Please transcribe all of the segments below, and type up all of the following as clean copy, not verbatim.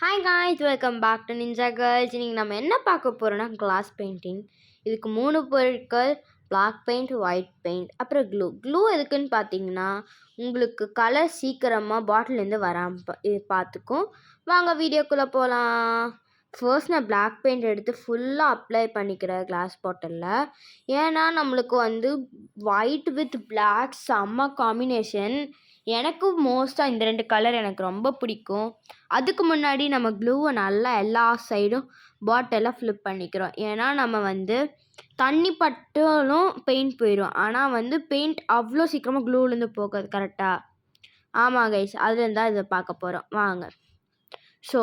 Hi guys, welcome back to ninja girls. இன்றைக்கி நம்ம என்ன பார்க்க போகிறோன்னா கிளாஸ் பெயிண்டிங். இதுக்கு 3 பொருட்கள்: பிளாக் பெயிண்ட், ஒயிட் பெயிண்ட், அப்புறம் க்ளூ எதுக்குன்னு பார்த்தீங்கன்னா உங்களுக்கு கலர் சீக்கிரமாக பாட்டிலேருந்து வராமல் இது பார்த்துக்கும். வாங்க வீடியோக்குள்ளே போகலாம். ஃபர்ஸ்ட் நான் பிளாக் பெயிண்ட் எடுத்து ஃபுல்லாக அப்ளை பண்ணிக்கிறேன் கிளாஸ் பாட்டிலில். ஏன்னா நம்மளுக்கு ஒயிட் வித் பிளாக் செம்ம காம்பினேஷன். எனக்கு மோஸ்ட்டாக இந்த 2 கலர் எனக்கு ரொம்ப பிடிக்கும். அதுக்கு முன்னாடி நம்ம க்ளூவை நல்லா எல்லா சைடும் பாட்டிலில் ஃபில்ப் பண்ணிக்கிறோம். ஏன்னா நம்ம தண்ணி பட்டாலும் பெயிண்ட் போயிடும். ஆனால் பெயிண்ட் அவ்வளோ சீக்கிரமாக க்ளூலேருந்து போகாது. கரெக்டாக? ஆமாம் கைஸ், அதுலேருந்து தான் இதை பார்க்க போகிறோம். வாங்க. ஸோ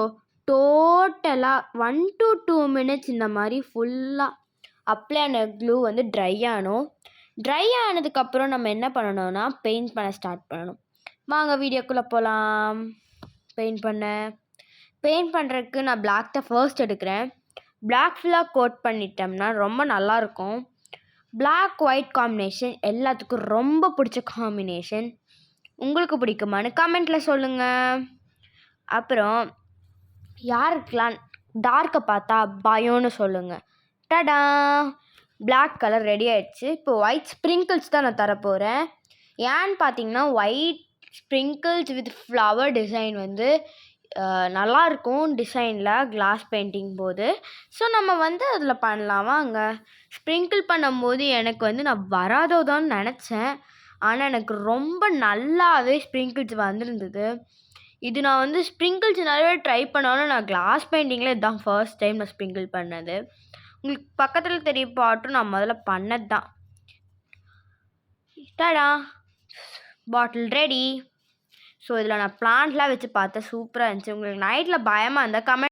டோட்டலாக 1 to 2 மினிட்ஸ் இந்த மாதிரி ஃபுல்லாக அப்ளை ஆன க்ளூ ட்ரை ஆகணும். ட்ரை ஆனதுக்கப்புறம் நம்ம என்ன பண்ணணும்னா பெயிண்ட் பண்ண ஸ்டார்ட் பண்ணணும். வாங்க வீடியோக்குள்ளே போகலாம். பெயிண்ட் பண்ணுறதுக்கு நான் பிளாக் தான் ஃபர்ஸ்ட் எடுக்கிறேன். பிளாக் ஃபுல்லாக கோட் பண்ணிட்டோம்னா ரொம்ப நல்லாயிருக்கும். பிளாக் ஒயிட் காம்பினேஷன் எல்லாத்துக்கும் ரொம்ப பிடிச்ச காம்பினேஷன். உங்களுக்கு பிடிக்குமான்னு கமெண்ட்டில் சொல்லுங்கள். அப்புறம் யாருக்கெல்லாம் டார்க்கை பார்த்தா பயம்னு சொல்லுங்கள். டடா, பிளாக் கலர் ரெடி ஆகிடுச்சு. இப்போ ஒயிட் ஸ்ப்ரிங்கிள்ஸ் தான் நான் தரப்போகிறேன். ஏன்னு பார்த்தீங்கன்னா white sprinkles with flower design நல்லாயிருக்கும் டிசைனில் கிளாஸ் பெயிண்டிங் போது. ஸோ நம்ம அதில் பண்ணலாமா? அங்கே ஸ்ப்ரிங்கிள் பண்ணும்போது எனக்கு நான் வராதோதான்னு நினச்சேன். ஆனால் எனக்கு ரொம்ப நல்லாவே ஸ்ப்ரிங்கிள்ஸ் வந்திருந்தது. இது நான் ஸ்ப்ரிங்கிள்ஸ் நிறைய ட்ரை பண்ணாலும் நான் கிளாஸ் பெயிண்டிங்கில் இதுதான் ஃபர்ஸ்ட் டைம் நான் ஸ்ப்ரிங்கிள் பண்ணது. உங்களுக்கு பக்கத்தில் தெரிய பாட்டும் நான் முதல்ல பண்ணது தான். டடா, பாட்டில் ரெடி. ஸோ இதில் நான் பிளான்ட்லாம் வச்சு பார்த்தேன், சூப்பராக இருந்துச்சு. உங்களுக்கு நைட்டில் பயமாக இருந்தால் கமெண்ட்